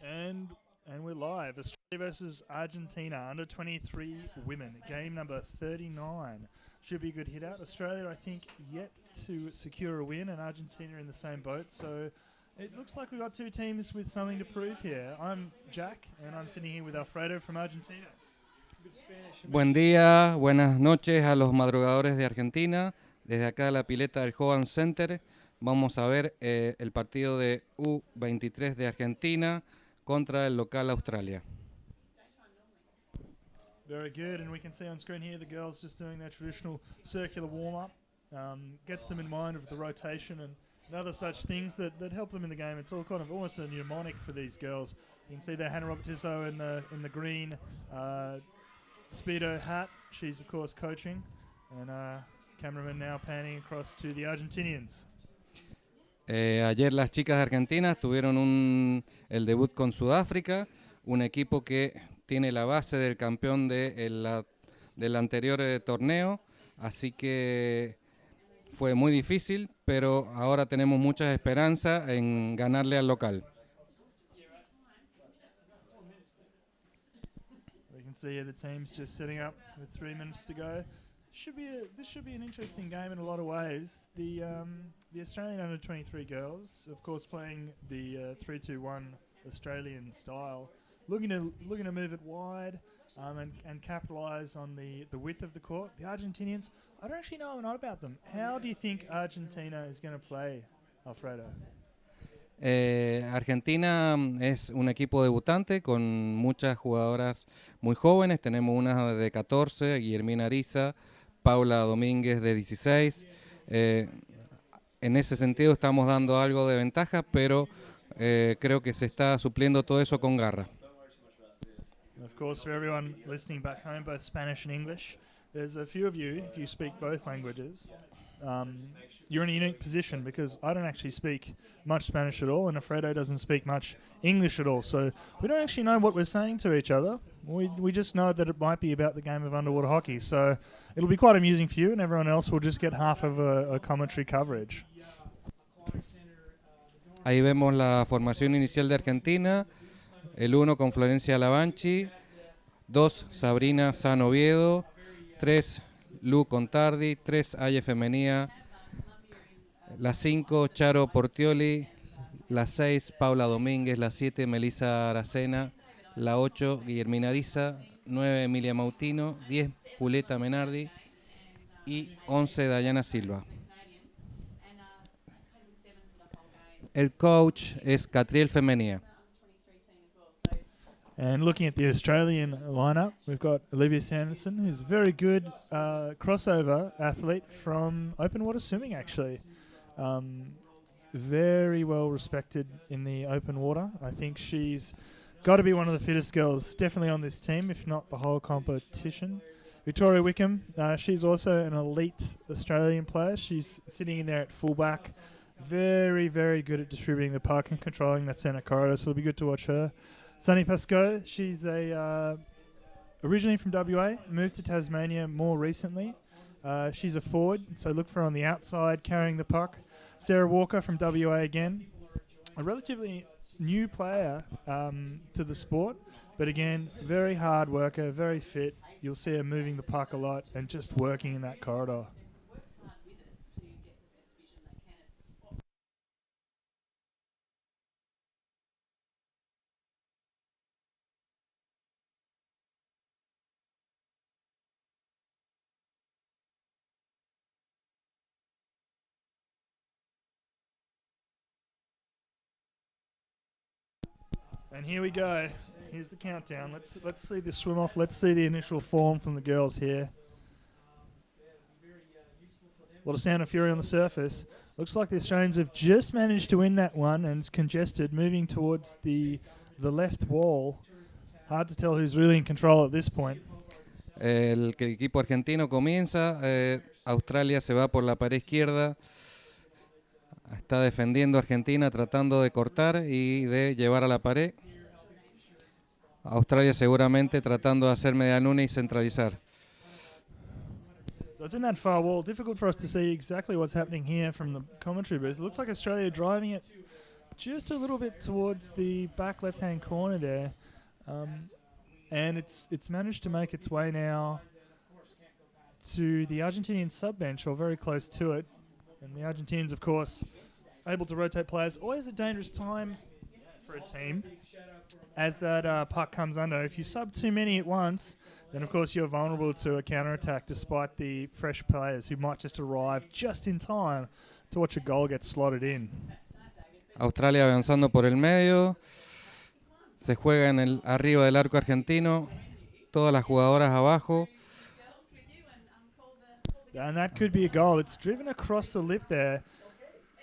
And we're live. Australia versus Argentina, under 23 women. Game number 39. Should be a good hit out. Australia, I think, yet to secure a win, and Argentina in the same boat. So it looks like we've got two teams with something to prove here. I'm Jack, and I'm sitting here with Alfredo from Argentina. Buen día, buenas noches a los madrugadores de Argentina. Desde acá la pileta del Hogan Center vamos a ver el partido de U23 de Argentina contra el local Australia. Very good, and we can see on screen here the girls just doing their traditional circular warm-up. Gets them in mind of the rotation and other such things that help them in the game. It's all kind of almost a mnemonic for these girls. You can see there Hannah Robertiso in the green Speedo hat. She's, of course, coaching. And cameraman now panning across to the Argentinians. Ayer las chicas argentinas tuvieron el debut con Sudáfrica, un equipo que tiene la base del campeón del anterior torneo, así que fue muy difícil, pero ahora tenemos muchas esperanzas en ganarle al local. We can see here the team's just setting up with 3 minutes to go. This should be an interesting game in a lot of ways. The Australian under-23 girls, of course, playing the 3-2-1 Australian style, looking to move it wide and capitalise on the width of the court. The Argentinians, I don't actually know a lot about them. How do you think Argentina is going to play, Alfredo? Argentina es un equipo debutante con muchas jugadoras muy jóvenes. Tenemos una de 14, Guillermina Ariza, Paula Domínguez de 16. En ese sentido estamos dando algo de ventaja, pero creo que se está supliendo todo eso con garra. Of course, for everyone listening back home, both Spanish and English, there's a few of you, if you speak both languages, you're in a unique position because I don't actually speak much Spanish at all and Alfredo doesn't speak much English at all. So we don't actually know what we're saying to each other. We just know that it might be about the game of underwater hockey. So it'll be quite amusing for you and everyone else will just get half of a commentary coverage. Ahí vemos la formación inicial de Argentina. El 1 con Florencia Lavanchi, 2 Sabrina San Oviedo, 3 Lu Contardi, 3 Aye Femenía, la 5 Charo Portioli, la 6 Paula Domínguez, la 7 Melissa Aracena, la 8 Guillermina Ariza, 9 Emilia Mautino, 10 Julieta Menardi y 11 Dayana Silva. El coach es Catriel Femenía. And looking at the Australian lineup, we've got Olivia Sanderson, who's a very good crossover athlete from open water swimming, actually. Very well respected in the open water. I think she's got to be one of the fittest girls, definitely on this team, if not the whole competition. Victoria Wickham, she's also an elite Australian player. She's sitting in there at fullback. Very, very good at distributing the puck and controlling that centre corridor, so it'll be good to watch her. Sunny Pascoe, she's originally from WA, moved to Tasmania more recently. She's a forward, so look for her on the outside carrying the puck. Sarah Walker from WA again, a relatively new player to the sport, but again, very hard worker, very fit. You'll see her moving the puck a lot and just working in that corridor. And here we go. Here's the countdown. Let's see the swim off. Let's see the initial form from the girls here. A lot of sound and fury on the surface. Looks like the Australians have just managed to win that one and it's congested, moving towards the left wall. Hard to tell who's really in control at this point. El equipo argentino comienza. Australia se va por la pared izquierda. Está defendiendo Argentina, tratando de cortar y de llevar a la pared. Australia seguramente tratando de hacer media luna y centralizar. So it's in that far wall. Difficult for us to see exactly what's happening here from the commentary booth. It looks like Australia driving it just a little bit towards the back left-hand corner there. And it's managed to make its way now to the Argentinian sub-bench, or very close to it. And the Argentinians, of course, able to rotate players. Always a dangerous time for a team as that puck comes under. If you sub too many at once, then of course you're vulnerable to a counter-attack despite the fresh players who might just arrive just in time to watch a goal get slotted in. Australia avanzando por el medio. Se juega arriba del arco argentino. Todas las jugadoras abajo. And that could be a goal. It's driven across the lip there.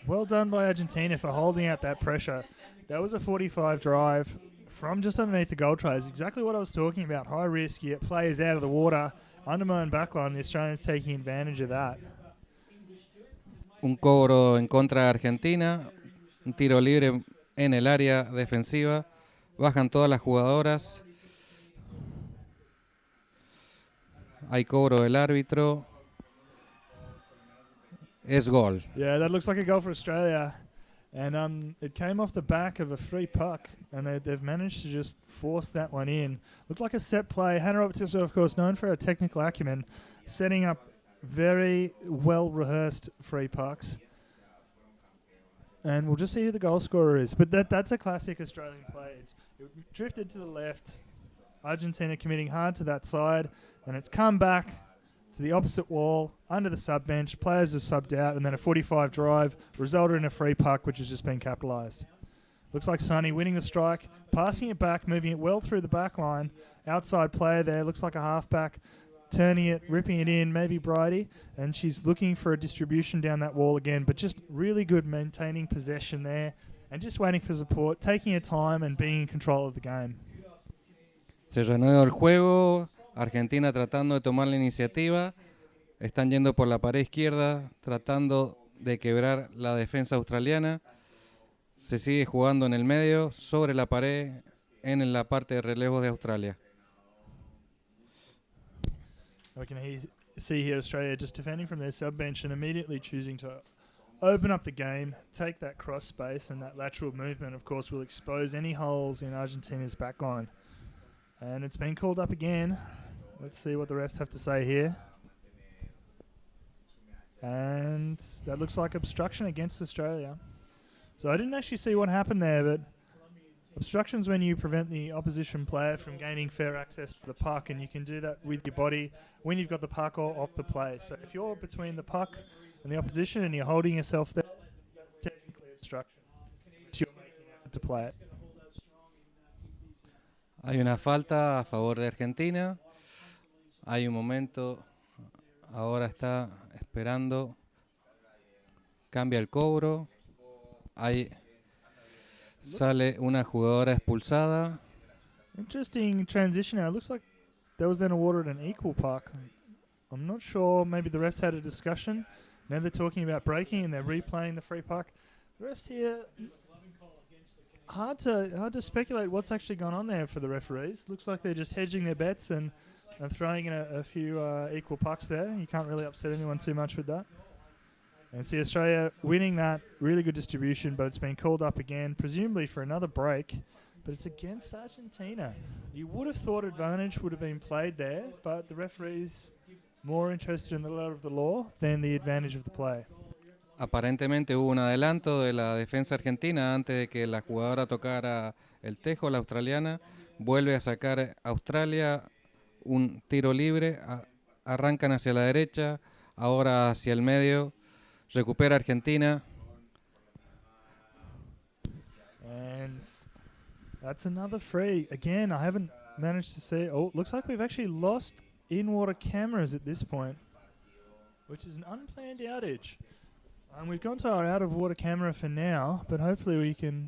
Well done by Argentina for holding out that pressure. That was a 45 drive from just underneath the goal trays. Exactly what I was talking about. High risk, you get players out of the water. Undermine backline. The Australians taking advantage of that. Un cobro en contra de Argentina. Un tiro libre en el área defensiva. Bajan todas las jugadoras. Hay cobro del árbitro. Es gol. Yeah, that looks like a goal for Australia. And it came off the back of a free puck, and they've managed to just force that one in. Looked like a set play. Hannah Roberts, of course, known for her technical acumen, setting up very well-rehearsed free pucks. And we'll just see who the goal scorer is. But that's a classic Australian play. It drifted to the left. Argentina committing hard to that side, and it's come back to the opposite wall, under the sub-bench. Players have subbed out, and then a 45 drive resulted in a free puck, which has just been capitalised. Looks like Sunny winning the strike, passing it back, moving it well through the back line. Outside player there, looks like a halfback, turning it, ripping it in, maybe Bridie, and she's looking for a distribution down that wall again, but just really good maintaining possession there, and just waiting for support, taking her time and being in control of the game. Se reanudó el juego. Argentina tratando de tomar la iniciativa. Están yendo por la pared izquierda, tratando de quebrar la defensa australiana. Se sigue jugando en el medio, sobre la pared, en la parte de relevos de Australia. We can see here Australia just defending from their sub-bench and immediately choosing to open up the game, take that cross space, and that lateral movement, of course, will expose any holes in Argentina's backline. And it's been called up again. Let's see what the refs have to say here. And that looks like obstruction against Australia. So I didn't actually see what happened there, but obstruction's when you prevent the opposition player from gaining fair access to the puck, and you can do that with your body when you've got the puck or off the play. So if you're between the puck and the opposition and you're holding yourself there, that's technically obstruction. You're making it to play it. Hay una falta a favor de Argentina. Hay un momento, ahora está esperando. Cambia el cobro. Ahí sale una jugadora expulsada. Interesting transition now. It looks like that was then awarded an equal puck. I'm not sure. Maybe the refs had a discussion. Now they're talking about breaking and they're replaying the free puck. The refs here, hard to speculate what's actually gone on there for the referees. Looks like they're just hedging their bets and throwing in a few equal pucks there. You can't really upset anyone too much with that. And see Australia winning that. Really good distribution, but it's been called up again, presumably for another break. But it's against Argentina. You would have thought advantage would have been played there, but the referee's more interested in the letter of the law than the advantage of the play. Aparentemente hubo un adelanto de la defensa argentina antes de que la jugadora tocara el tejo, la australiana. Vuelve a sacar Australia un tiro libre. Arrancan hacia la derecha, ahora hacia el medio. Recupera Argentina. And that's another free. Again, I haven't managed to see. Oh, looks like we've actually lost in-water cameras at this point, which is an unplanned outage. We've gone to our out-of-water camera for now, but hopefully we can...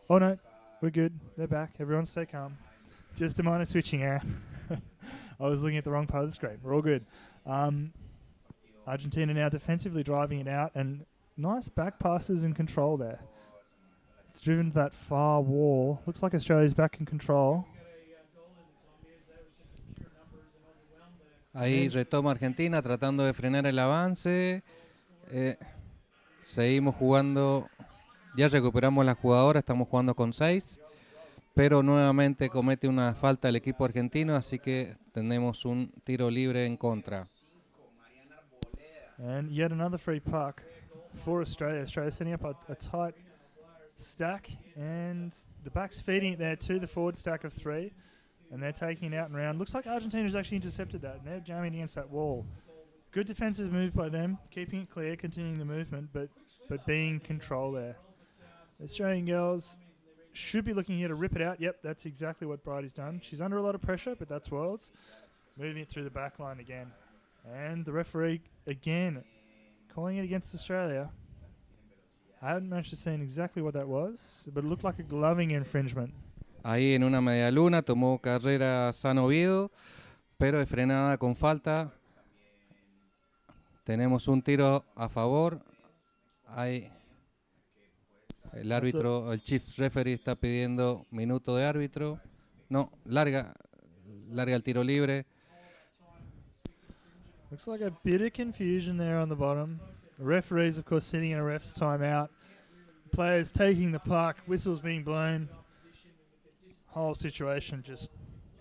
Oh, no. We're good. They're back. Everyone stay calm. Just a minor switching error. I was looking at the wrong part of the screen. We're all good. Argentina now defensively driving it out, and nice back passes and control there. It's driven to that far wall. Looks like Australia's back in control. Ahí retoma Argentina tratando de frenar el avance. Seguimos jugando Ya recuperamos la jugadora, estamos jugando con 6, pero nuevamente comete una falta el equipo argentino, así que tenemos un tiro libre en contra. And yet another free puck for Australia. Australia setting up a tight stack, and the back's feeding it there to the forward stack of 3, and they're taking it out and round. Looks like Argentina's actually intercepted that, and they're jamming against that wall. Good defensive move by them, keeping it clear, continuing the movement, but being in control there. The Australian girls should be looking here to rip it out. Yep, that's exactly what Bridie's done. She's under a lot of pressure, but that's Worlds. Moving it through the back line again. And the referee, again, calling it against Australia. I haven't managed to see exactly what that was, but it looked like a gloving infringement. Ahí en una media luna tomó carrera San Oviedo, pero es frenada con falta. Tenemos un tiro a favor. Ahí el árbitro, el chief referee está pidiendo minuto de árbitro. No, larga el tiro libre. Looks like a bit of confusion there on the bottom. The referees, of course, sitting in a ref's timeout. Players taking the puck, whistles being blown. Whole situation just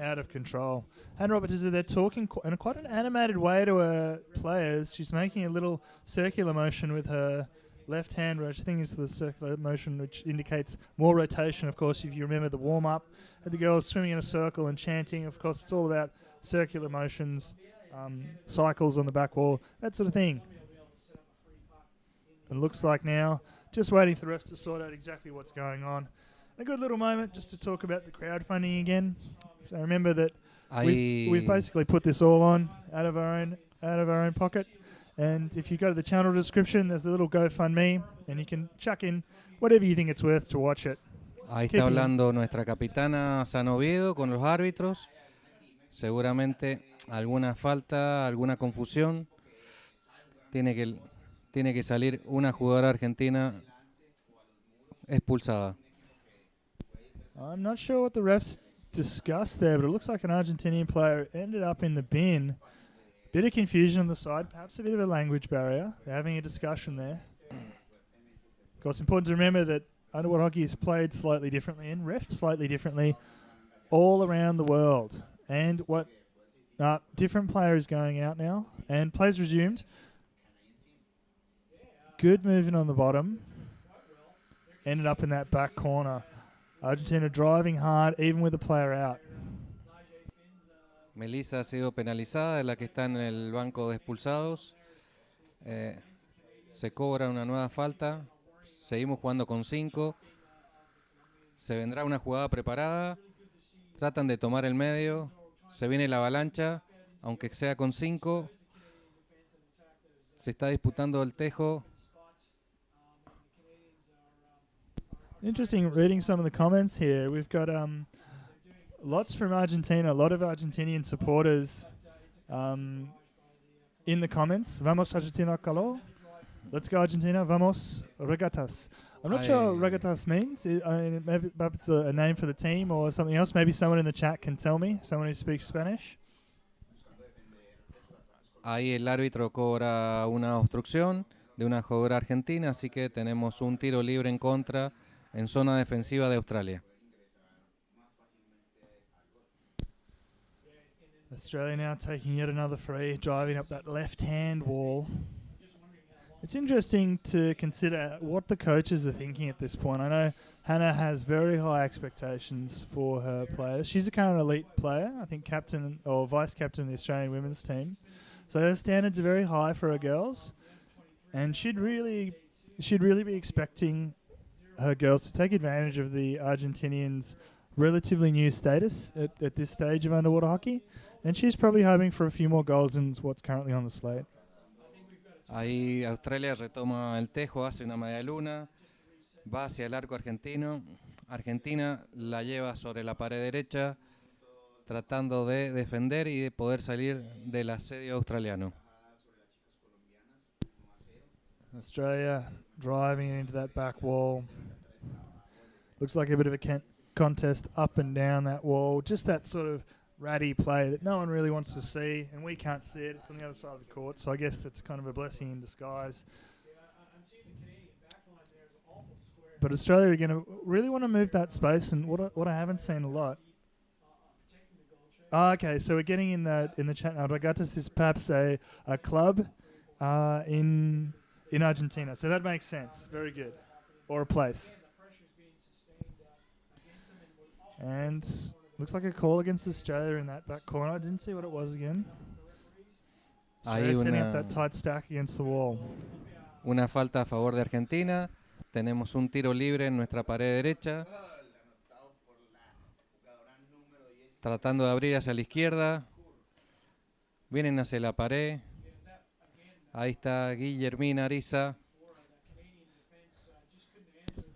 out of control. Hannah Roberts is there talking in quite an animated way to her players. She's making a little circular motion with her left hand, which I think is the circular motion which indicates more rotation. Of course, if you remember the warm-up, had the girls swimming in a circle and chanting. Of course, it's all about circular motions, cycles on the back wall, that sort of thing. It looks like now, just waiting for the refs to sort out exactly what's going on. A good little moment just to talk about the crowdfunding again. So remember that we've basically put this all on out of our own pocket. And if you go to the channel description, there's a little GoFundMe, and you can chuck in whatever you think it's worth to watch it. Ahí está hablando nuestra capitana San Oviedo con los árbitros. Seguramente alguna falta, alguna confusión. Tiene que salir una jugadora argentina expulsada. I'm not sure what the refs discussed there, but it looks like an Argentinian player ended up in the bin. Bit of confusion on the side, perhaps a bit of a language barrier. They're having a discussion there. Of course, important to remember that underwater hockey is played slightly differently and refed slightly differently all around the world. And what different player is going out now, and plays resumed. Good movement on the bottom. Ended up in that back corner. Argentina driving hard, even with the player out. Melissa ha sido penalizada, es la que está en el banco de expulsados. Se cobra una nueva falta. Seguimos jugando con 5. Se vendrá una jugada preparada. Tratan de tomar el medio. Se viene la avalancha, aunque sea con 5. Se está disputando el tejo. Interesting reading some of the comments here. We've got lots from Argentina, a lot of Argentinian supporters in the comments. Vamos Argentina, calor. Let's go Argentina, vamos regatas. I'm not sure what regatas means. Maybe it's a name for the team or something else. Maybe someone in the chat can tell me, someone who speaks Spanish. Ahí el árbitro cobra una obstrucción de una jugadora argentina, así que tenemos un tiro libre en contra en zona defensiva de Australia. Australia now taking yet another free, driving up that left-hand wall. It's interesting to consider what the coaches are thinking at this point. I know Hannah has very high expectations for her players. She's a current elite player, I think captain or vice-captain of the Australian women's team. So her standards are very high for her girls. And she'd really be expecting her girls to take advantage of the Argentinians' relatively new status at this stage of underwater hockey. And she's probably hoping for a few more goals than what's currently on the slate. Ahí Australia retoma el tejo, hace una media luna, va hacia el arco argentino. Argentina la lleva sobre la pared derecha, tratando de defender y de poder salir del asedio australiano. Australia driving into that back wall. Looks like a bit of a contest up and down that wall. Just that sort of ratty play that no one really wants to see, and we can't see it. It's on the other side of the court, so I guess that's kind of a blessing in disguise. But Australia are going to really want to move that space, and what I haven't seen a lot. Okay, so we're getting in the chat now. Regatas is perhaps a club in Argentina, so that makes sense. Very good, or a place. And looks like a call against Australia in that back corner. I didn't see what it was again. Australia setting up that tight stack against the wall. Una falta a favor de Argentina. Tenemos un tiro libre en nuestra pared derecha. Tratando de abrir hacia la izquierda. Vienen hacia la pared. Ahí está Guillermina Ariza.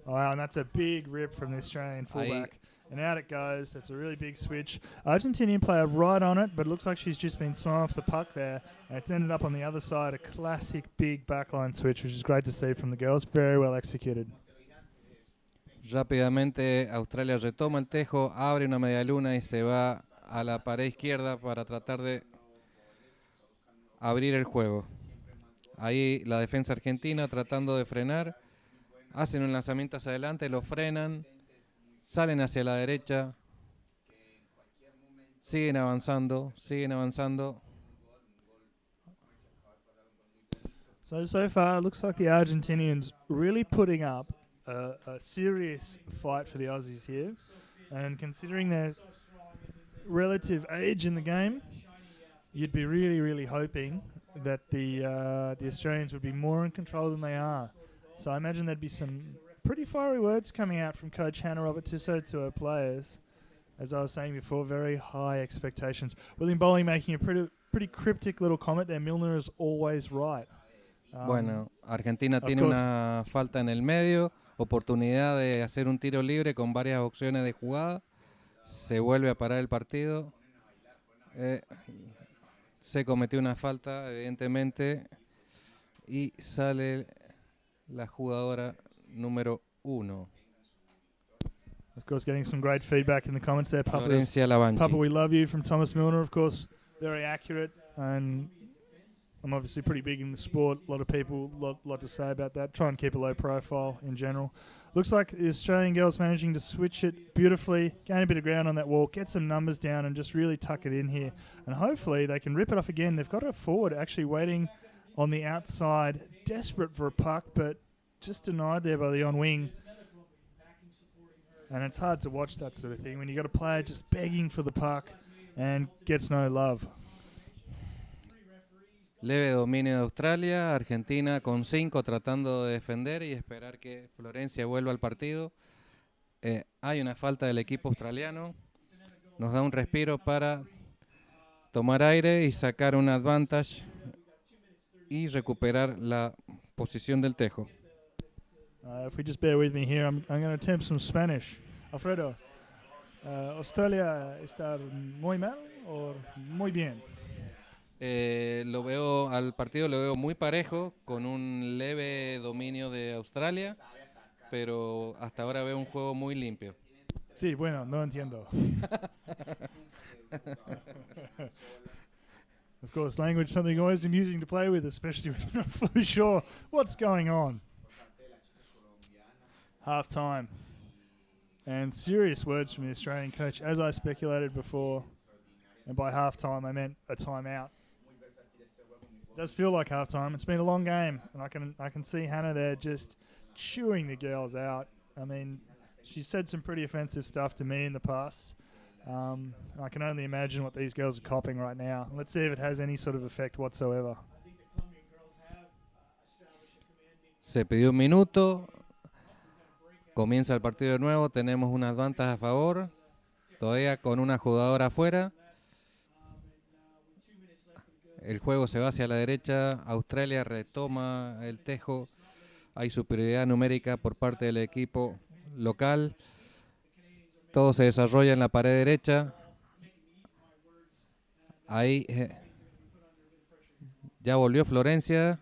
Wow, and that's a big rip from the Australian fullback. And out it goes. That's a really big switch. Argentinian player right on it, but it looks like she's just been swung off the puck there. And it's ended up on the other side. A classic big backline switch, which is great to see from the girls. Very well executed. Rápidamente Australia retoma el tejo, abre una media luna y se va a la pared izquierda para tratar de abrir el juego. Ahí la defensa argentina tratando de frenar. Hacen un lanzamiento hacia adelante, lo frenan. Salen hacia la derecha. Siguen avanzando, siguen avanzando. So far, it looks like the Argentinians really putting up a serious fight for the Aussies here. And considering their relative age in the game, you'd be really, really hoping that the Australians would be more in control than they are. So I imagine there'd be some pretty fiery words coming out from Coach Hannah Robert-Tisso to her players. As I was saying before, very high expectations. William Bowling making a pretty cryptic little comment there. Milner is always right. Bueno, Argentina tiene una falta en el medio, oportunidad de hacer un tiro libre con varias opciones de jugada. Se vuelve a parar el partido. Se cometió una falta, evidentemente, y sale la jugadora número 1. Of course, getting some great feedback in the comments there. Papa, we love you from Thomas Milner, of course. Very accurate, and I'm obviously pretty big in the sport. A lot of people, lot to say about that. Try and keep a low profile in general. Looks like the Australian girls managing to switch it beautifully, gain a bit of ground on that wall, get some numbers down, and just really tuck it in here. And hopefully they can rip it off again. They've got a forward actually waiting on the outside, desperate for a puck, but just denied there by the on wing. And it's hard to watch that sort of thing when you got a player just begging for the puck and gets no love. Leve dominio de Australia, Argentina con 5 tratando de defender y esperar que Florencia vuelva al partido. Hay una falta del equipo australiano. Nos da un respiro para tomar aire y sacar un advantage y recuperar la posición del tejo. If we just bear with me here, I'm going to attempt some Spanish. Alfredo, ¿Australia está muy mal o muy bien? Al partido lo veo muy parejo, con un leve dominio de Australia, pero hasta ahora veo un juego muy limpio. Sí, bueno, no entiendo. Of course, language is something always amusing to play with, especially when you're not fully sure what's going on. Half time. And serious words from the Australian coach, as I speculated before. And by half time, I meant a timeout. It does feel like half time. It's been a long game, and I can see Hannah there just chewing the girls out. I mean, she said some pretty offensive stuff to me in the past. I can only imagine what these girls are copping right now. Let's see if it has any sort of effect whatsoever. Se pidió un minuto. Comienza el partido de nuevo. Tenemos unas vantas a favor. Todavía con una jugadora afuera. El juego se va hacia la derecha. Australia retoma el tejo. Hay superioridad numérica por parte del equipo local. Todo se desarrolla en la pared derecha. Ahí ya volvió Florencia.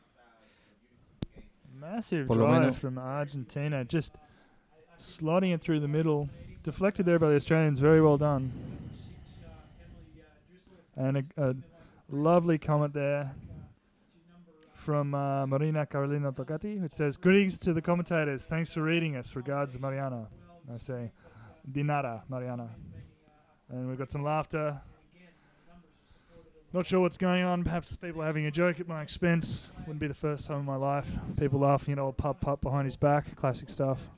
Massive drive from Argentina. Just slotting it through the middle. Deflected there by the Australians. Very well done. And a lovely comment there from Marina Carolina Tocati, which says, "Greetings to the commentators. Thanks for reading us. Regards, Mariana." I say, "Dinara, Mariana." And we've got some laughter. Not sure what's going on. Perhaps people are having a joke at my expense. Wouldn't be the first time in my life. People laughing at old pup behind his back. Classic stuff.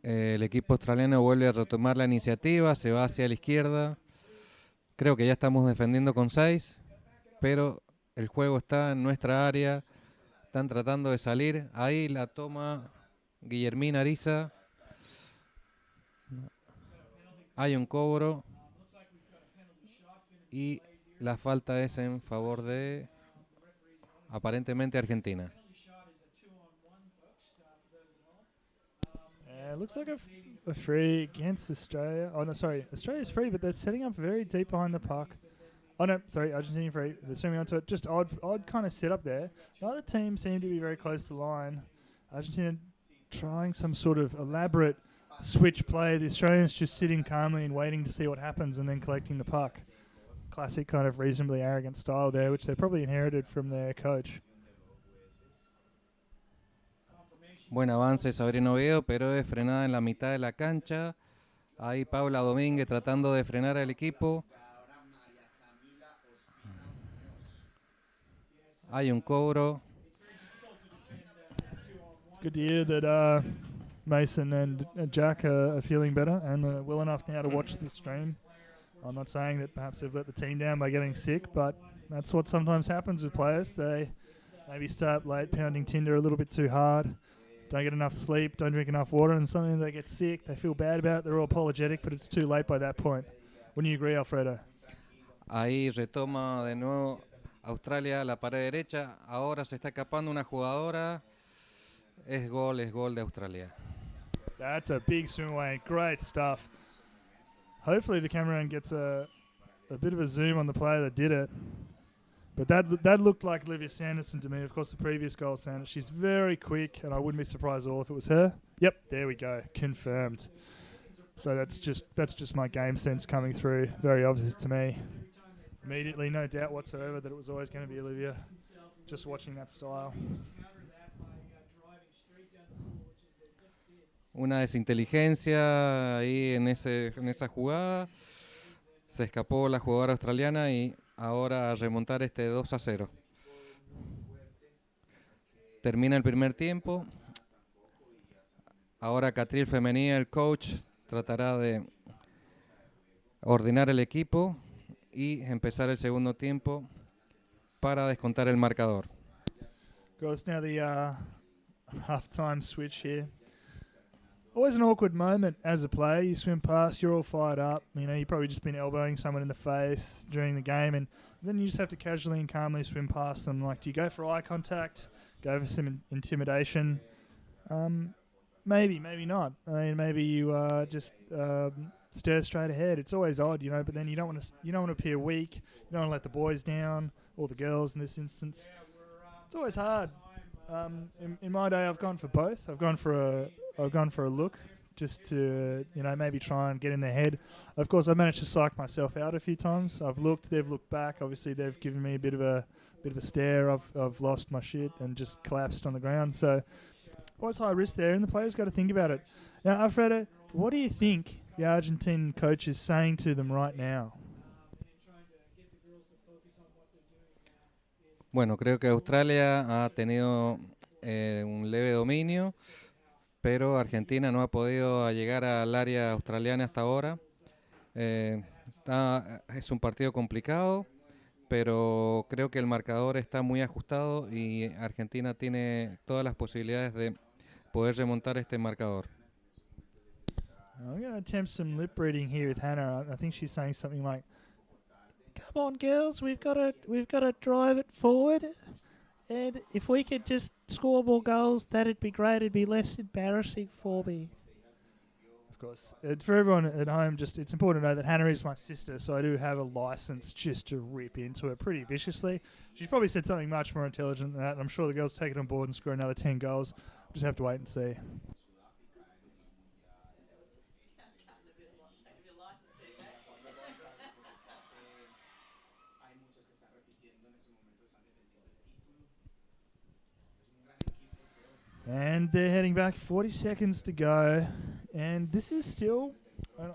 El equipo australiano vuelve a retomar la iniciativa, se va hacia la izquierda. Creo que ya estamos defendiendo con 6, pero el juego está en nuestra área. Están tratando de salir. Ahí la toma Guillermina Ariza. Hay un cobro. Y la falta es en favor de, aparentemente, Argentina. It looks like a free against Australia. Oh, no, sorry. Australia's free, but they're setting up very deep behind the puck. Oh, no, sorry. Argentina free. They're swimming onto it. Just odd kind of setup there. Neither team seem to be very close to the line. Argentina trying some sort of elaborate switch play. The Australians just sitting calmly and waiting to see what happens and then collecting the puck. Classic kind of reasonably arrogant style there, which they probably inherited from their coach. Buen avance Sabrina Oviedo, pero es frenada en la mitad de la cancha. Ahí Paula Domínguez tratando de frenar al equipo. Hay un cobro. It's good to hear that Mason and Jack are feeling better and well enough now to watch the stream. I'm not saying that perhaps they've let the team down by getting sick, but that's what sometimes happens with players. They maybe start late pounding Tinder a little bit too hard, don't get enough sleep, don't drink enough water, and suddenly they get sick. They feel bad about it. They're all apologetic, but it's too late by that point. Wouldn't you agree, Alfredo? Ahí retoma de nuevo Australia la pared derecha. Ahora se está escapando una jugadora. Es gol de Australia. That's a big swim away. Great stuff. Hopefully the cameraman gets a bit of a zoom on the player that did it. But that looked like Olivia Sanderson to me. Of course, the previous goal, Sanderson. She's very quick, and I wouldn't be surprised at all if it was her. Yep, there we go. Confirmed. So that's just my game sense coming through. Very obvious to me. Immediately, no doubt whatsoever that it was always going to be Olivia. Just watching that style. Una desinteligencia ahí en esa jugada. Se escapó la jugadora australiana y ahora a remontar este 2-0. Termina el primer tiempo. Ahora Catril Femenía, el coach, tratará de ordenar el equipo y empezar el segundo tiempo para descontar el marcador. Goes now the half-time switch here. Always an awkward moment as a player. You swim past, you're all fired up. You know, you've probably just been elbowing someone in the face during the game, and then you just have to casually and calmly swim past them. Like, do you go for eye contact? Go for some intimidation? Maybe not. I mean, maybe you just stare straight ahead. It's always odd, you know. But then you don't want to appear weak. You don't want to let the boys down or the girls in this instance. It's always hard. In my day, I've gone for both. I've gone for a look just to, you know, maybe try and get in their head. Of course, I've managed to psych myself out a few times. I've looked, they've looked back. Obviously, they've given me a bit of a stare. I've lost my shit and just collapsed on the ground. So, always high risk there, and the players got to think about it. Now, Alfredo, what do you think the Argentine coach is saying to them right now? Bueno, creo que Australia ha tenido un leve dominio, pero Argentina no ha podido llegar al área australiana hasta ahora. Es un partido complicado, pero creo que el marcador está muy ajustado y Argentina tiene todas las posibilidades de poder remontar este marcador. I'm going to attempt some lip reading here with Hannah. I think she's saying something like, "Come on, girls, we've got to drive it forward, and if we could just score more goals, that'd be great. It'd be less embarrassing for me." Of course, for everyone at home, it's important to know that Hannah is my sister, so I do have a license just to rip into her pretty viciously. She's probably said something much more intelligent than that, and I'm sure the girls take it on board and score another 10 goals. We'll just have to wait and see. And they're heading back, 40 seconds to go. And this is still,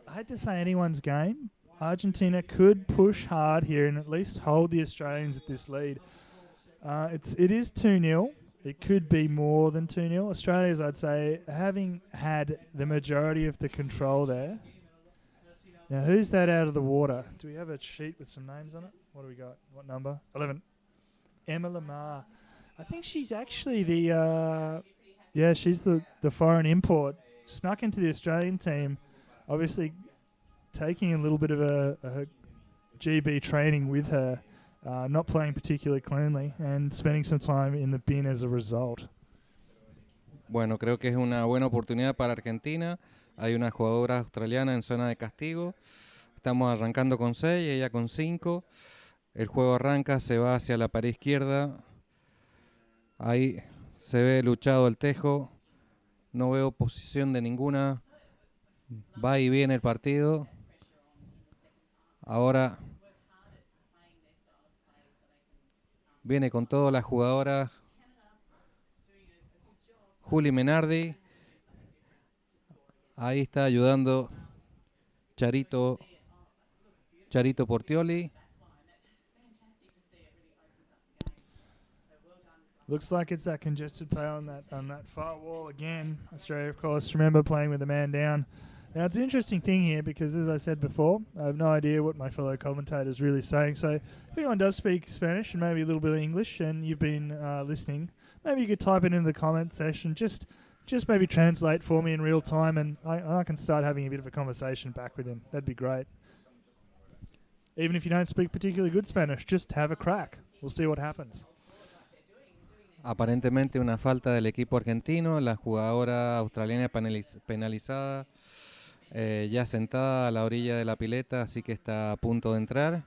I hate to say anyone's game. Argentina could push hard here and at least hold the Australians at this lead. It is 2-0. It could be more than 2-0. Australia's, I'd say, having had the majority of the control there. Now, who's that out of the water? Do we have a sheet with some names on it? What do we got? What number? 11. Emma Lamar. I think she's actually she's the foreign import. Snuck into the Australian team, obviously taking a little bit of a GB training with her, not playing particularly cleanly and spending some time in the bin as a result. Bueno, creo que es una buena oportunidad para Argentina. Hay una jugadora australiana en zona de castigo. Estamos arrancando con 6, ella con 5. El juego arranca, se va hacia la pared izquierda. Ahí se ve luchado el tejo. No veo posición de ninguna. Va y viene el partido. Ahora viene con todas las jugadoras. Juli Menardi. Ahí está ayudando Charito Portioli. Looks like it's that congested play on that far wall again. Australia, of course, remember playing with a man down. Now, it's an interesting thing here because, as I said before, I have no idea what my fellow commentator is really saying. So if anyone does speak Spanish and maybe a little bit of English and you've been listening, maybe you could type it in the comment section. Just maybe translate for me in real time and I can start having a bit of a conversation back with him. That'd be great. Even if you don't speak particularly good Spanish, just have a crack. We'll see what happens. Aparentemente una falta del equipo argentino. La jugadora australiana penalizada, ya sentada a la orilla de la pileta, así que está a punto de entrar.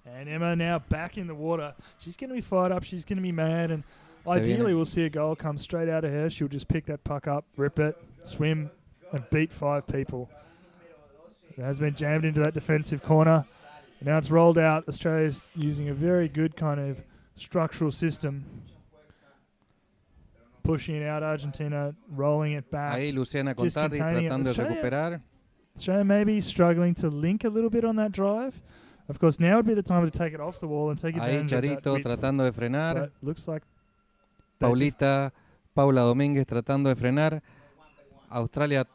And Emma now back in the water. She's going to be fired up. She's going to be mad. And ideally, we'll see a goal come straight out of her. She'll just pick that puck up, rip it, swim, and beat 5 people. It has been jammed into that defensive corner. Now it's rolled out. Australia's using a very good kind of structural system. Pushing it out. Argentina rolling it back. Ahí Luciana Contardi tratando de recuperar. Australia maybe struggling to link a little bit on that drive. Of course, now would be the time to take it off the wall and take advantage Ahí Charito of that tratando de frenar. But looks like Paula Domínguez tratando de frenar. Australia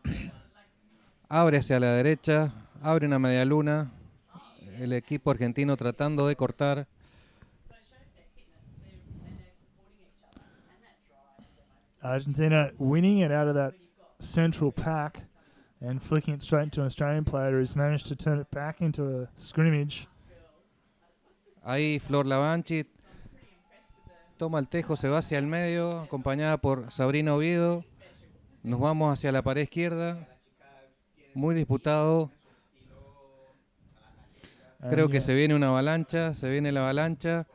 abre hacia la derecha, abre una media luna. El equipo argentino tratando de cortar. Argentina winning it out of that central pack and flicking it straight into an Australian player who's managed to turn it back into a scrimmage. Ahí Flor Lavanchi toma el tejo, se va hacia el medio, acompañada por Sabrina Oviedo. Nos vamos hacia la pared izquierda. Muy disputado. Creo que se viene una avalancha, se viene la avalancha.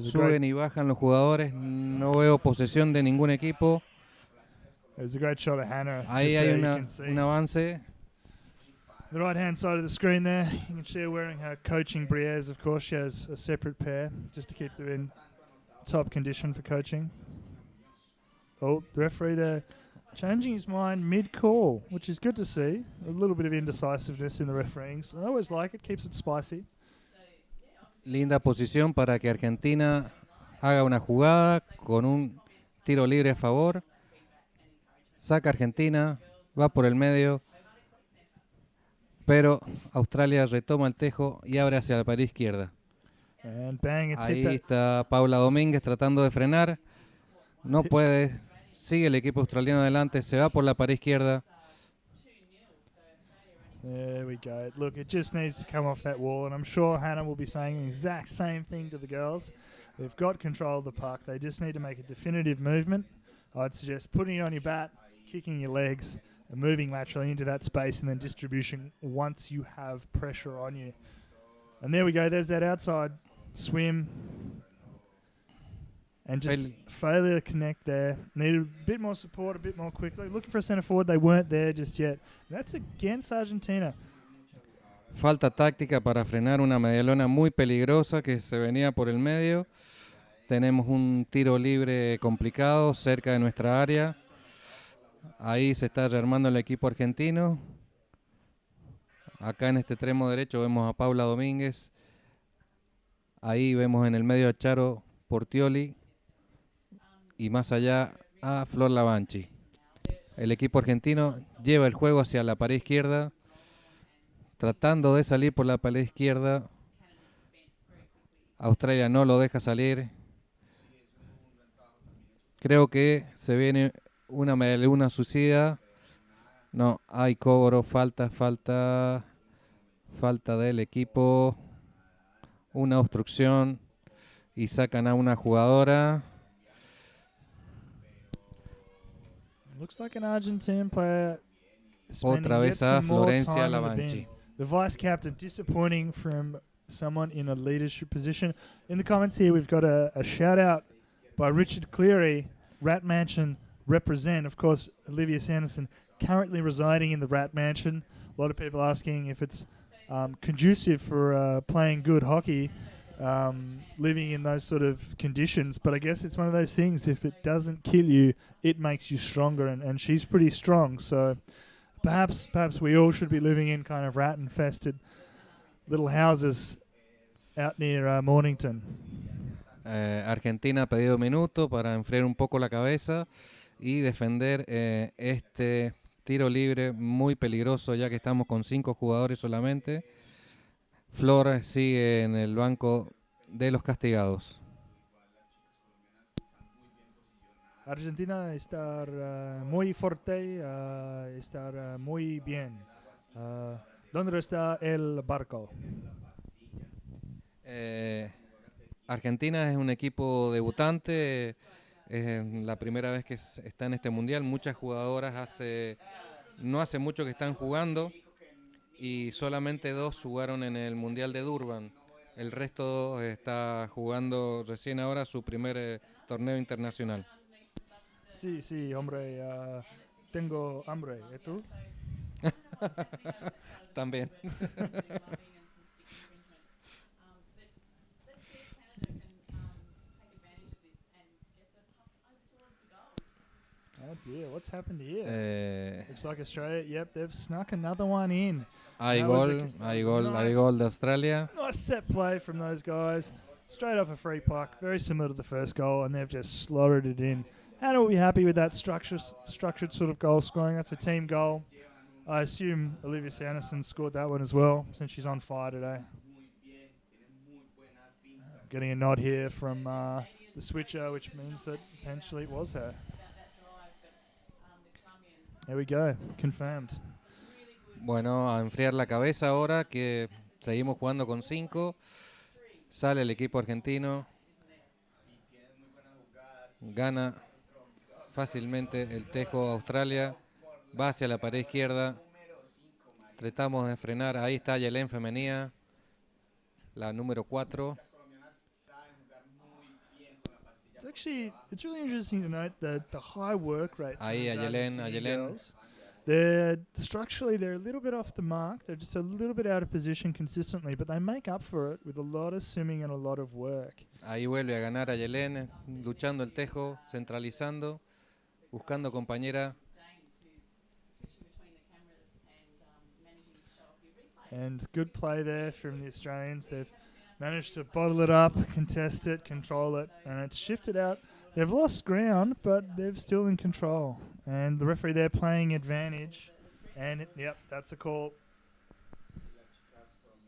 Suben y bajan los jugadores. No veo posesión de ningún equipo. There's a great shot of Hannah. Ahí hay un avance. The right-hand side of the screen there, you can see her wearing her coaching brieres. Of course, she has a separate pair just to keep them in top condition for coaching. Oh, the referee there changing his mind mid-call, which is good to see. A little bit of indecisiveness in the refereeing. So I always like it, keeps it spicy. Linda posición para que Argentina haga una jugada con un tiro libre a favor. Saca Argentina, va por el medio, pero Australia retoma el tejo y abre hacia la pared izquierda. Ahí está Paula Domínguez tratando de frenar. No puede. Sigue el equipo australiano adelante, se va por la pared izquierda. There we go. Look, it just needs to come off that wall, and I'm sure Hannah will be saying the exact same thing to the girls. They've got control of the puck. They just need to make a definitive movement. I'd suggest putting it on your bat, kicking your legs, and moving laterally into that space, and then distribution once you have pressure on you. And there we go. There's that outside swim. And just failure to connect there. Needed a bit more support, a bit more quickly. Looking for a centre forward. They weren't there just yet. That's against Argentina. falta táctica para frenar una medialuna muy peligrosa que se venía por el medio. Tenemos un tiro libre complicado cerca de nuestra área. Ahí se está rearmando el equipo argentino. Acá en este extremo derecho vemos a Paula Domínguez. Ahí vemos en el medio a Charo Portioli. Y más allá a Flor Lavanchi. El equipo argentino lleva el juego hacia la pared izquierda, tratando de salir por la pared izquierda. Australia no lo deja salir. Creo que se viene una medialuna suicida. No, hay cobro, falta del equipo. Una obstrucción y sacan a una jugadora. Looks like an Argentine player Otra spending vez yet a some more Florencia time in the Lavanchi. bin. The vice captain, disappointing from someone in a leadership position. In the comments here, we've got a shout out by Richard Cleary, Rat Mansion represent. Of course, Olivia Sanderson currently residing in the Rat Mansion. A lot of people asking if it's conducive for playing good hockey, living in those sort of conditions. But I guess it's one of those things, if it doesn't kill you, it makes you stronger, and she's pretty strong. So perhaps we all should be living in kind of rat-infested little houses out near Mornington. Argentina ha pedido minuto para enfriar un poco la cabeza y defender este tiro libre muy peligroso, ya que estamos con 5 jugadores solamente. Flor sigue en el banco de los castigados. Argentina está muy fuerte, está muy bien. ¿Dónde está el barco? Argentina es un equipo debutante, es la primera vez que está en este mundial. Muchas jugadoras no hace mucho que están jugando y solamente 2 jugaron en el mundial de Durban. El resto está jugando recién ahora su primer torneo internacional. Sí, hombre, tengo hambre. ¿Y tú? También. Oh dear, what's happened here? Looks like Australia, yep, they've snuck another one in. Hay That was gol, hay nice. gol de Australia. Nice set play from those guys. Straight off a free puck, very similar to the first goal, and they've just slaughtered it in. Hannah will be happy with that structured sort of goal scoring. That's a team goal. I assume Olivia Sanderson scored that one as well, since she's on fire today. Getting a nod here from the switcher, which means that potentially it was her. There we go, confirmed. Bueno, a enfriar la cabeza ahora que seguimos jugando con 5. Sale el equipo argentino. Gana fácilmente el tejo Australia. Va hacia la pared izquierda. Tratamos de frenar. Ahí está Yelén Femenía, la número 4. It's really interesting to note that the high work rate. Ahí a Yelén. Structurally, they're a little bit off the mark. They're just a little bit out of position consistently, but they make up for it with a lot of swimming and a lot of work. Ahí vuelve a ganar a Yelén, luchando el tejo, centralizando, buscando compañera. And good play there from the Australians. They've managed to bottle it up, contest it, control it, and it's shifted out. They've lost ground, but they're still in control. And the referee there playing advantage. And, yep, that's a call.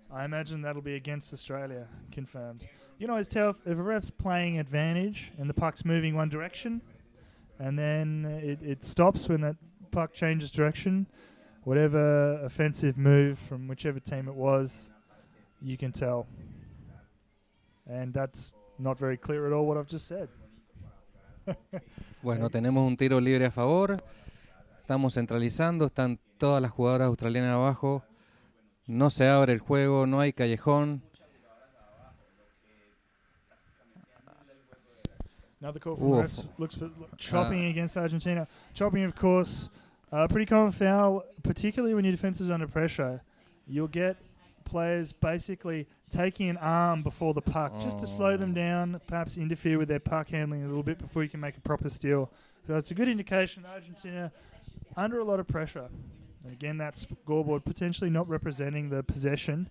I imagine that'll be against Australia, confirmed. You can always tell if a ref's playing advantage and the puck's moving one direction, and then it stops when that puck changes direction. Whatever offensive move from whichever team it was, you can tell. And that's not very clear at all what I've just said. Bueno, tenemos un tiro libre a favor. Estamos centralizando. Están todas las jugadoras australianas abajo. No se abre el juego. No hay callejón. Another call from refs. Looks for chopping against Argentina. Chopping, of course, pretty common foul, particularly when your defense is under pressure. You'll get players basically taking an arm before the puck just to slow them down, perhaps interfere with their puck handling a little bit before you can make a proper steal. So it's a good indication Argentina under a lot of pressure. And again, that scoreboard potentially not representing the possession.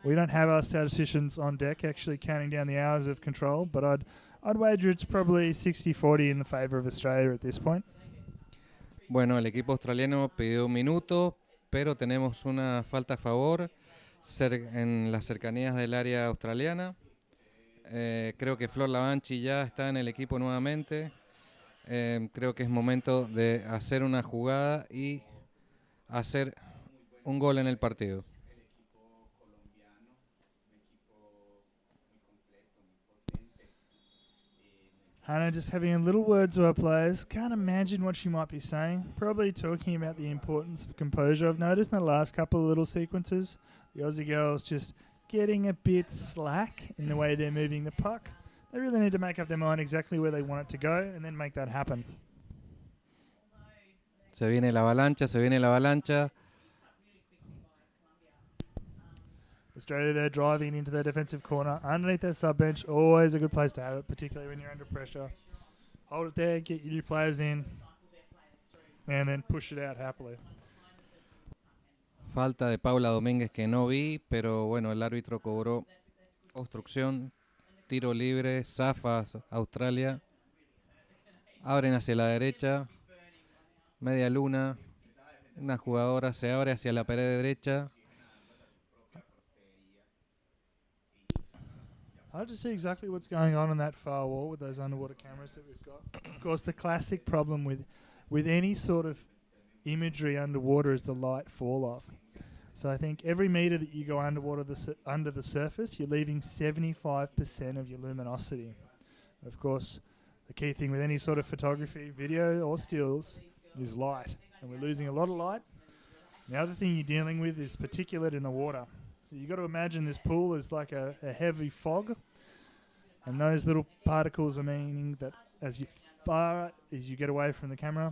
We don't have our statisticians on deck actually counting down the hours of control, but I'd wager it's probably 60-40 in the favour of Australia at this point. Bueno, el equipo australiano pidió un minuto, pero tenemos una falta a favor en las cercanías del área australiana. Creo que Flor Lavanchi ya está en el equipo nuevamente. Creo que es momento de hacer una jugada y hacer un gol en el partido. Hannah just having a little word to our players. Can't imagine what she might be saying. Probably talking about the importance of composure. I've noticed in the last couple of little sequences, the Aussie girls just getting a bit slack in the way they're moving the puck. They really need to make up their mind exactly where they want it to go and then make that happen. Se viene la avalancha, se viene la avalancha. Australia there driving into their defensive corner. Underneath their sub-bench, always a good place to have it, particularly when you're under pressure. Hold it there, get your new players in, and then push it out happily. Falta de Paula Domínguez que no vi, pero bueno, el árbitro cobró obstrucción, tiro libre, zafa Australia. Abren hacia la derecha, media luna, una jugadora se abre hacia la pared derecha. Hard to see exactly what's going on that far wall with those underwater cameras that we've got. Of course, the classic problem with any sort of imagery underwater is the light fall off. So I think every meter that you go underwater under the surface, you're leaving 75% of your luminosity. Of course, the key thing with any sort of photography, video or stills is light. And we're losing a lot of light. The other thing you're dealing with is particulate in the water. So you've got to imagine this pool is like a heavy fog, and those little particles are meaning that as you get away from the camera,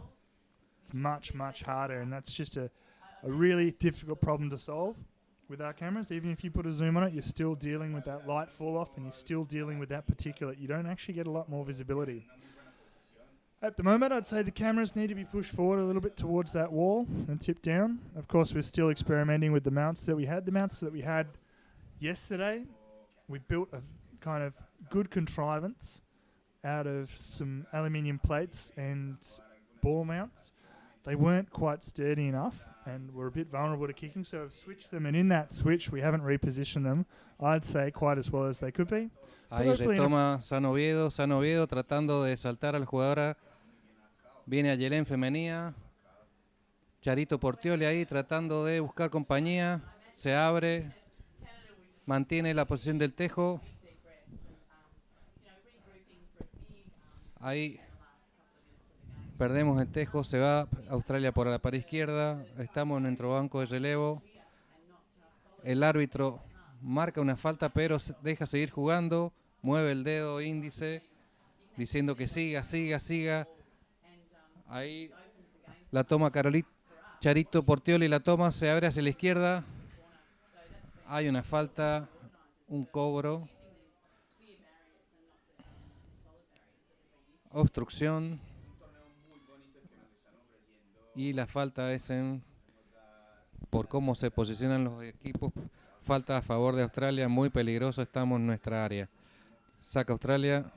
it's much, much harder, and that's just a really difficult problem to solve with our cameras. Even if you put a zoom on it, you're still dealing with that light fall off, and you're still dealing with that particulate. You don't actually get a lot more visibility. At the moment, I'd say the cameras need to be pushed forward a little bit towards that wall and tipped down. Of course, we're still experimenting with the mounts that we had. The mounts that we had yesterday, we built a kind of good contrivance out of some aluminium plates and ball mounts. They weren't quite sturdy enough and were a bit vulnerable to kicking, so I've switched them, and in that switch, we haven't repositioned them, I'd say, quite as well as they could be. Ahí retoma San Oviedo tratando de saltar a la jugadora. Viene a Yelén Femenía. Charito Portioli ahí tratando de buscar compañía. Se abre. Mantiene la posición del tejo. Ahí perdemos el tejo. Se va Australia por la pared izquierda. Estamos en nuestro banco de relevo. El árbitro marca una falta, pero deja seguir jugando. Mueve el dedo índice diciendo que siga. Ahí la toma Charito Portioli, la toma, se abre hacia la izquierda. Hay una falta, un cobro. Obstrucción. Y la falta es por cómo se posicionan los equipos. Falta a favor de Australia, muy peligroso, estamos en nuestra área. Saca Australia.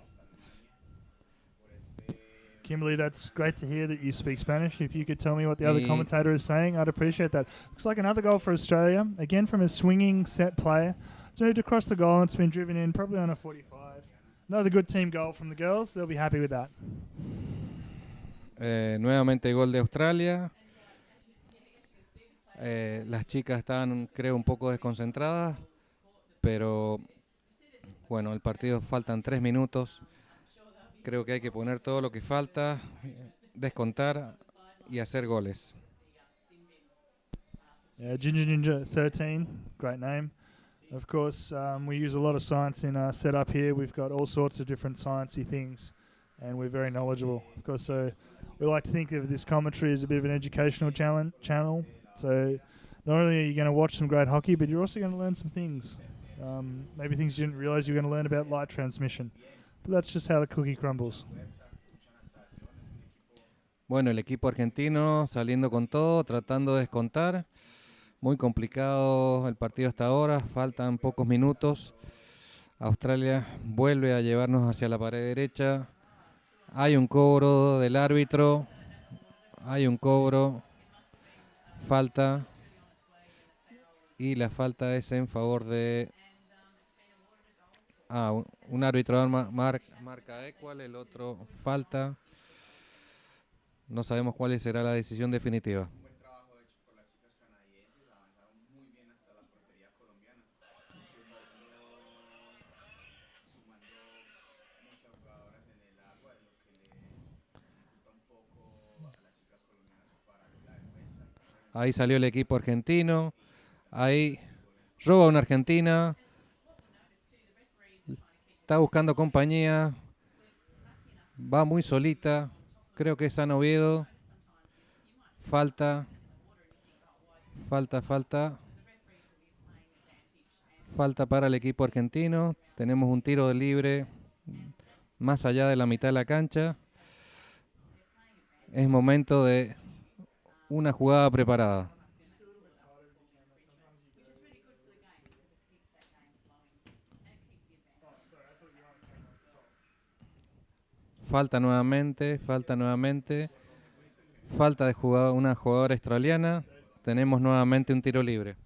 Kimberly, that's great to hear that you speak Spanish. If you could tell me what the other commentator is saying, I'd appreciate that. Looks like another goal for Australia, again from a swinging set player. It's moved across the goal and it's been driven in probably on a 45. Another good team goal from the girls. They'll be happy with that. Nuevamente gol de Australia. Las chicas estaban, creo, un poco desconcentradas, pero bueno, el partido faltan 3 minutos. Creo que hay que poner todo lo que falta, descontar y hacer goles. Ginger 13, great name. Of course, we use a lot of science in our setup here. We've got all sorts of different sciencey things, and we're very knowledgeable. Of course, so we like to think of this commentary as a bit of an educational channel. So not only are you going to watch some great hockey, but you're also going to learn some things. Maybe things you didn't realize you were going to learn about light transmission. But that's just how the cookie crumbles. Bueno, el equipo argentino saliendo con todo, tratando de descontar. Muy complicado el partido hasta ahora, faltan pocos minutos. Australia vuelve a llevarnos hacia la pared derecha. Hay un cobro del árbitro. Hay un cobro. Falta. Y la falta es en favor de... un árbitro marca equal, el otro falta. No sabemos cuál será la decisión definitiva. Ahí salió el equipo argentino. Ahí roba una argentina. Está buscando compañía. Va muy solita. Creo que es San Oviedo. Falta. Falta para el equipo argentino. Tenemos un tiro de libre más allá de la mitad de la cancha. Es momento de una jugada preparada. Falta nuevamente. Falta de una jugadora australiana. Tenemos nuevamente un tiro libre.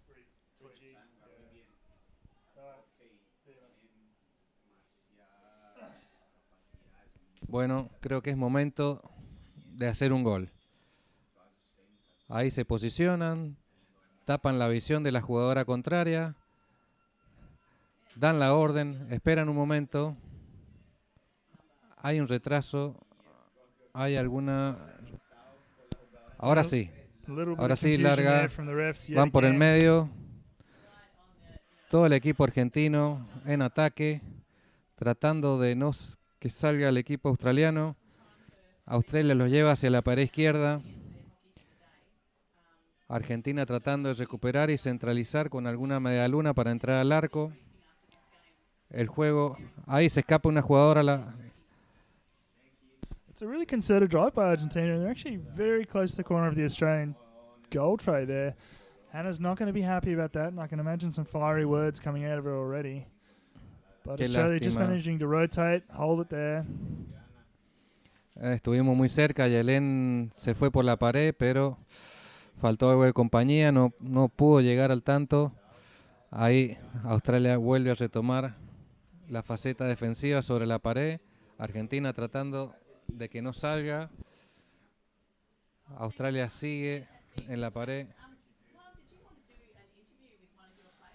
Bueno, creo que es momento de hacer un gol. Ahí se posicionan, tapan la visión de la jugadora contraria, dan la orden, esperan un momento. Hay un retraso, hay alguna... Ahora sí, larga, van por el medio. Todo el equipo argentino en ataque, tratando de no que salga el equipo australiano. Australia los lleva hacia la pared izquierda. Argentina tratando de recuperar y centralizar con alguna media luna para entrar al arco. El juego, ahí se escapa una jugadora. It's a really concerted drive by Argentina, and they're actually very close to the corner of the Australian goal tray there. Hannah's not going to be happy about that, and I can imagine some fiery words coming out of her already. But Australia just managing to rotate, hold it there. Estuvimos muy cerca, Yelén se fue por la pared, pero faltó algo de compañía, no pudo llegar al tanto. Ahí Australia vuelve a retomar la faceta defensiva sobre la pared. Argentina tratando de que no salga. Australia sigue en la pared.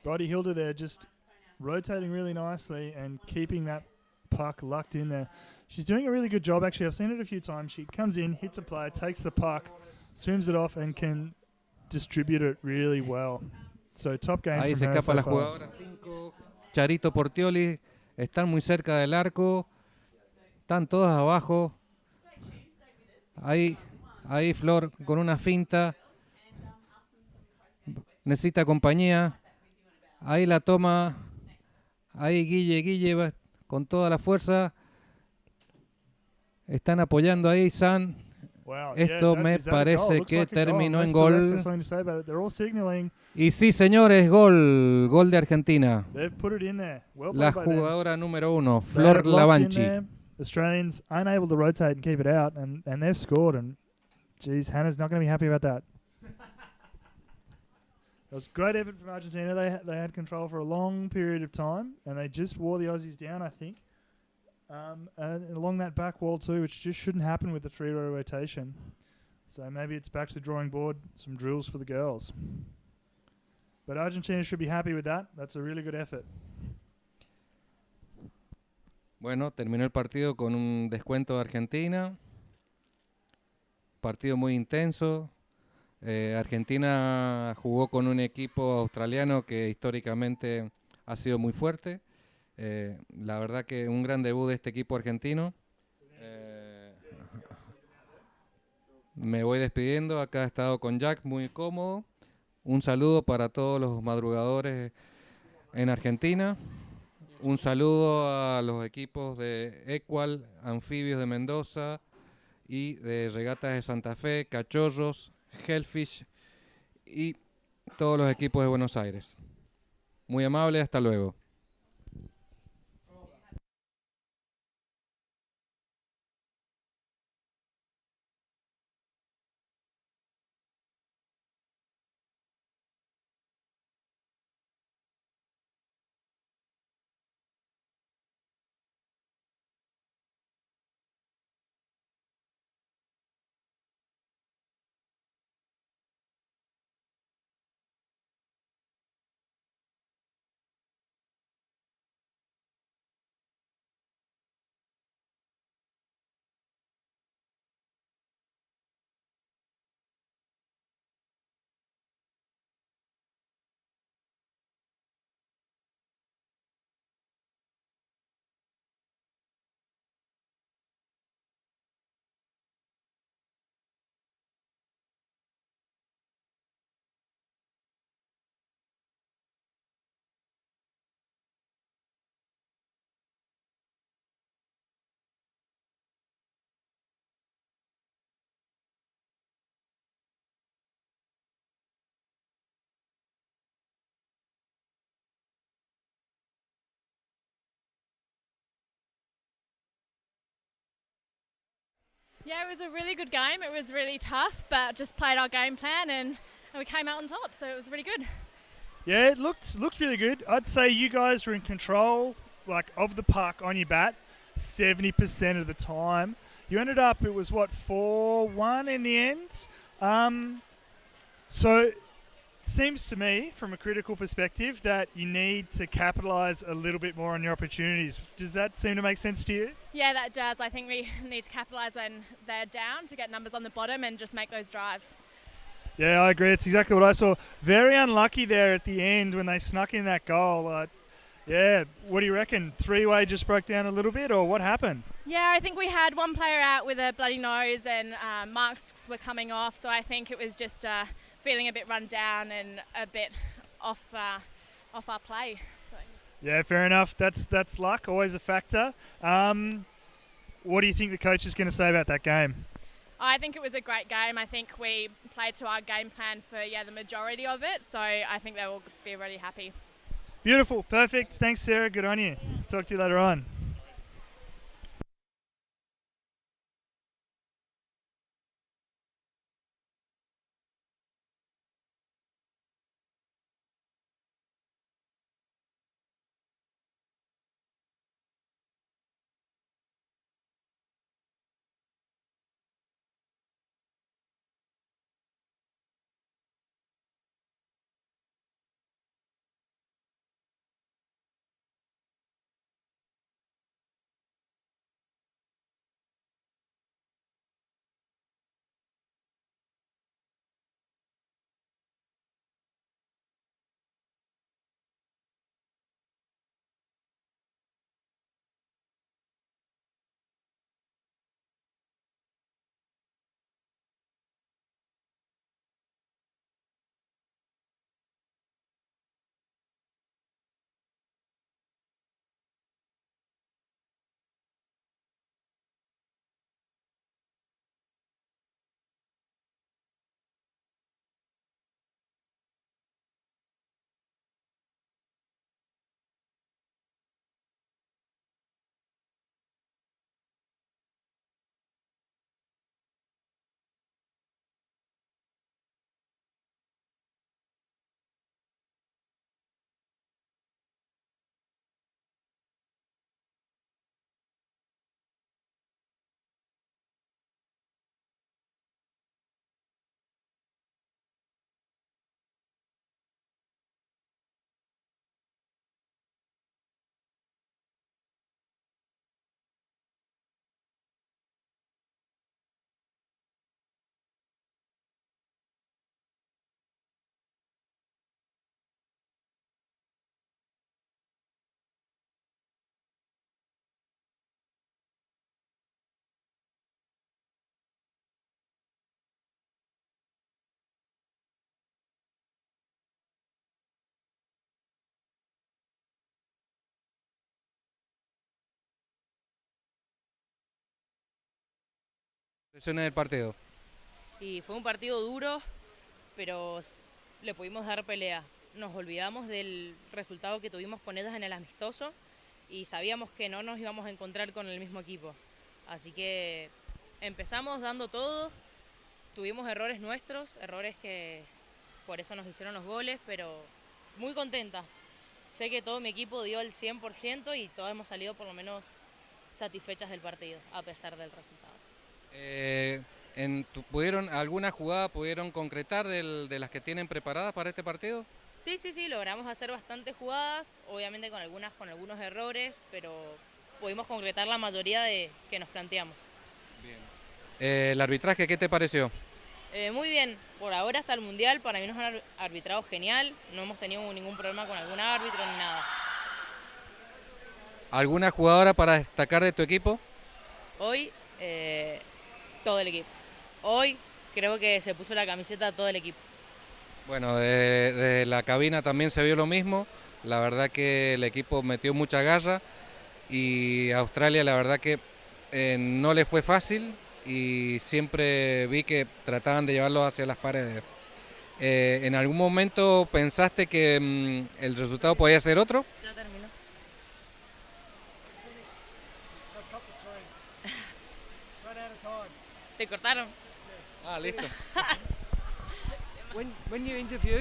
Brodie Hilder there just rotating really nicely and keeping that puck locked in there. She's doing a really good job, actually. I've seen it a few times. She comes in, hits a player, takes the puck, swims it off, and can distribute it really well. So top game Ahí from se her escapa so la far. jugadora 5. Charito Portioli. Están muy cerca del arco. Están todas abajo. Ahí Flor con una finta. Necesita compañía. Ahí la toma. Ahí Guille va con toda la fuerza. Están apoyando ahí, San. Wow, Esto yeah, me is that a goal? parece Looks que like a goal. terminó en Unless the refs gol. have something to say about it. They're all signaling. Y sí, señores, gol de Argentina. They've put it in there. Well La played by them. jugadora número 1, They Flor had it locked in Lavanchi. there. Australians unable to rotate and keep it out, and they've scored. And geez, Hannah's not going to be happy about that. It was a great effort from Argentina. They had control for a long period of time, and they just wore the Aussies down, I think. And along that back wall too, which just shouldn't happen with the three-row rotation. So maybe it's back to the drawing board, some drills for the girls. But Argentina should be happy with that. That's a really good effort. Bueno, terminó el partido con un descuento de Argentina. Partido muy intenso. Argentina jugó con un equipo australiano que históricamente ha sido muy fuerte. La verdad que un gran debut de este equipo argentino. Me voy despidiendo. Acá he estado con Jack, muy cómodo. Un saludo para todos los madrugadores en Argentina. Un saludo a los equipos de Equal, Anfibios de Mendoza y de Regatas de Santa Fe, Cachorros, Hellfish y todos los equipos de Buenos Aires. Muy amable, hasta luego. Yeah, it was a really good game. It was really tough, but just played our game plan and we came out on top, so it was really good. Yeah, it looks really good. I'd say you guys were in control, like of the puck on your bat, 70% of the time. You ended up, it was what, 4-1 in the end. So it seems to me, from a critical perspective, that you need to capitalise a little bit more on your opportunities. Does that seem to make sense to you? Yeah, that does. I think we need to capitalise when they're down to get numbers on the bottom and just make those drives. Yeah, I agree. It's exactly what I saw. Very unlucky there at the end when they snuck in that goal. Yeah, what do you reckon? Three-way just broke down a little bit, or what happened? Yeah, I think we had one player out with a bloody nose and marks were coming off, so I think it was just feeling a bit run down and a bit off our play. So. Yeah, fair enough. That's luck, always a factor. What do you think the coach is going to say about that game? I think it was a great game. I think we played to our game plan for the majority of it, so I think they will be really happy. Beautiful, perfect. Thanks, Sarah. Good on you. Talk to you later on. Impresiones del partido. Y fue un partido duro, pero le pudimos dar pelea. Nos olvidamos del resultado que tuvimos con ellas en el amistoso y sabíamos que no nos íbamos a encontrar con el mismo equipo. Así que empezamos dando todo, tuvimos errores nuestros, errores que por eso nos hicieron los goles, pero muy contenta. Sé que todo mi equipo dio el 100% y todos hemos salido por lo menos satisfechas del partido, a pesar del resultado. ¿Alguna jugada pudieron concretar de las que tienen preparadas para este partido? Sí, logramos hacer bastantes jugadas, obviamente con algunos errores, pero pudimos concretar la mayoría de que nos planteamos. Bien. ¿El arbitraje qué te pareció? Muy bien, por ahora hasta el Mundial para mí nos han arbitrado genial, no hemos tenido ningún problema con algún árbitro ni nada. ¿Alguna jugadora para destacar de tu equipo? Hoy, todo el equipo. Hoy creo que se puso la camiseta todo el equipo. Bueno, de la cabina también se vio lo mismo. La verdad que el equipo metió mucha garra y Australia la verdad que no le fue fácil y siempre vi que trataban de llevarlo hacia las paredes. ¿En algún momento pensaste que el resultado podía ser otro? Ya terminó. ¿Te cortaron? Ah, listo. When you interview,